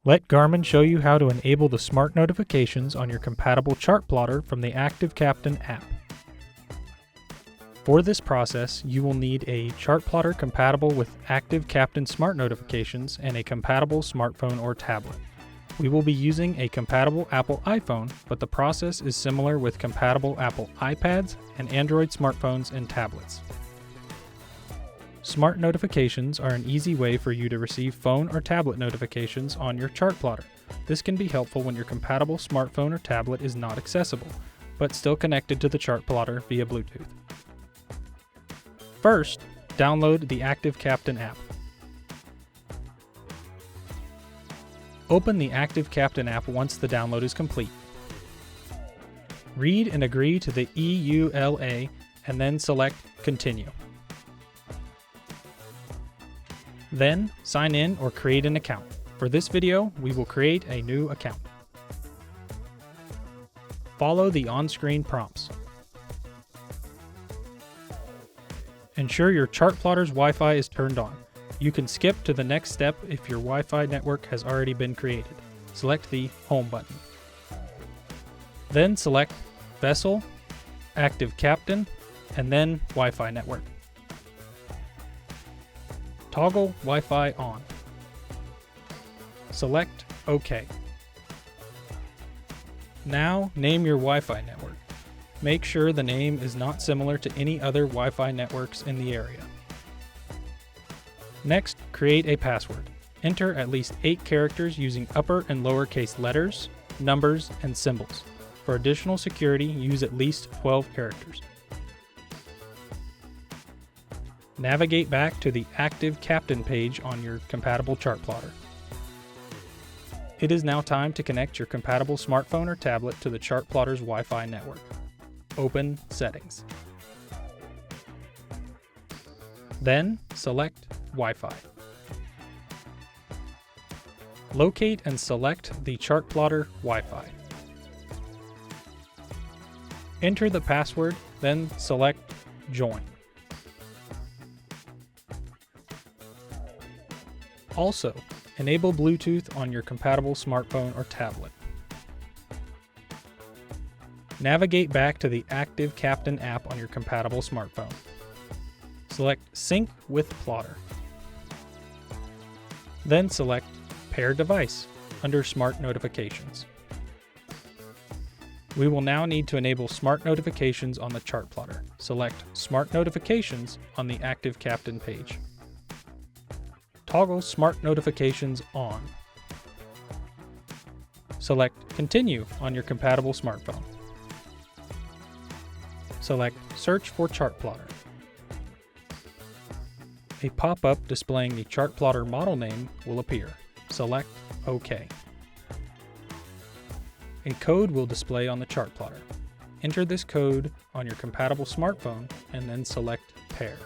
Let Garmin show you how to enable the smart notifications on your compatible chart plotter from the Active Captain app. For this process, you will need a chart plotter compatible with Active Captain smart notifications and a compatible smartphone or tablet. We will be using a compatible Apple iPhone, but the process is similar with compatible Apple iPads and Android smartphones and tablets. Smart notifications are an easy way for you to receive phone or tablet notifications on your chart plotter. This can be helpful when your compatible smartphone or tablet is not accessible, but still connected to the chart plotter via Bluetooth. First, download the Active Captain app. Open the Active Captain app once the download is complete. Read and agree to the EULA and then select Continue. Then, sign in or create an account. For this video, we will create a new account. Follow the on-screen prompts. Ensure your Chartplotter's Wi-Fi is turned on. You can skip to the next step if your Wi-Fi network has already been created. Select the Home button. Then select Vessel, Active Captain, and then Wi-Fi network. Toggle Wi-Fi on. Select OK. Now name your Wi-Fi network. Make sure the name is not similar to any other Wi-Fi networks in the area. Next, create a password. Enter at least 8 characters using upper and lowercase letters, numbers, and symbols. For additional security, use at least 12 characters. Navigate back to the Active Captain page on your compatible chart plotter. It is now time to connect your compatible smartphone or tablet to the Chartplotter's Wi-Fi network. Open Settings. Then select Wi-Fi. Locate and select the Chartplotter Wi-Fi. Enter the password, then select Join. Also, enable Bluetooth on your compatible smartphone or tablet. Navigate back to the Active Captain app on your compatible smartphone. Select Sync with Plotter. Then select Pair Device under Smart Notifications. We will now need to enable Smart Notifications on the chart plotter. Select Smart Notifications on the Active Captain page. Toggle Smart Notifications on. Select Continue on your compatible smartphone. Select Search for Chartplotter. A pop-up displaying the Chartplotter model name will appear. Select OK. A code will display on the chart plotter. Enter this code on your compatible smartphone and then select Pair.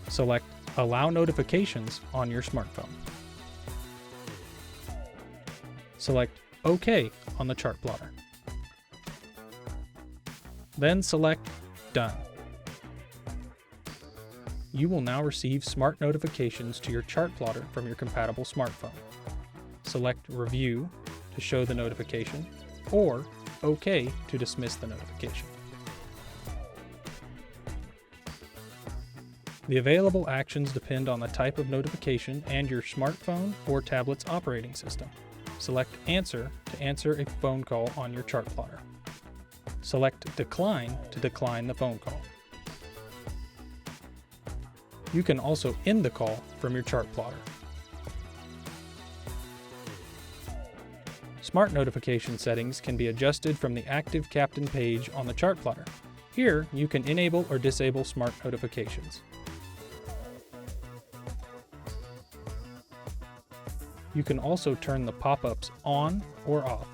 Select Allow Notifications on your smartphone. Select OK on the chart plotter. Then select Done. You will now receive smart notifications to your chart plotter from your compatible smartphone. Select Review to show the notification, or OK to dismiss the notification. The available actions depend on the type of notification and your smartphone or tablet's operating system. Select Answer to answer a phone call on your chart plotter. Select Decline to decline the phone call. You can also end the call from your chart plotter. Smart notification settings can be adjusted from the Active Captain page on the chart plotter. Here, you can enable or disable smart notifications. You can also turn the pop-ups on or off.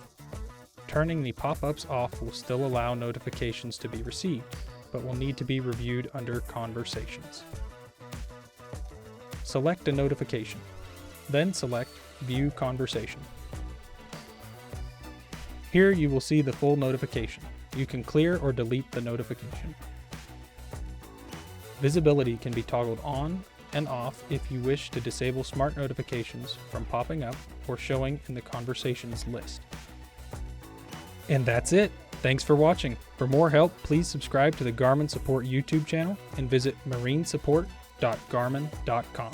Turning the pop-ups off will still allow notifications to be received, but will need to be reviewed under Conversations. Select a notification, then select View Conversation. Here you will see the full notification. You can clear or delete the notification. Visibility can be toggled on and off if you wish to disable smart notifications from popping up or showing in the conversations list. And that's it. Thanks for watching. For more help, please subscribe to the Garmin Support YouTube channel and visit marinesupport.garmin.com.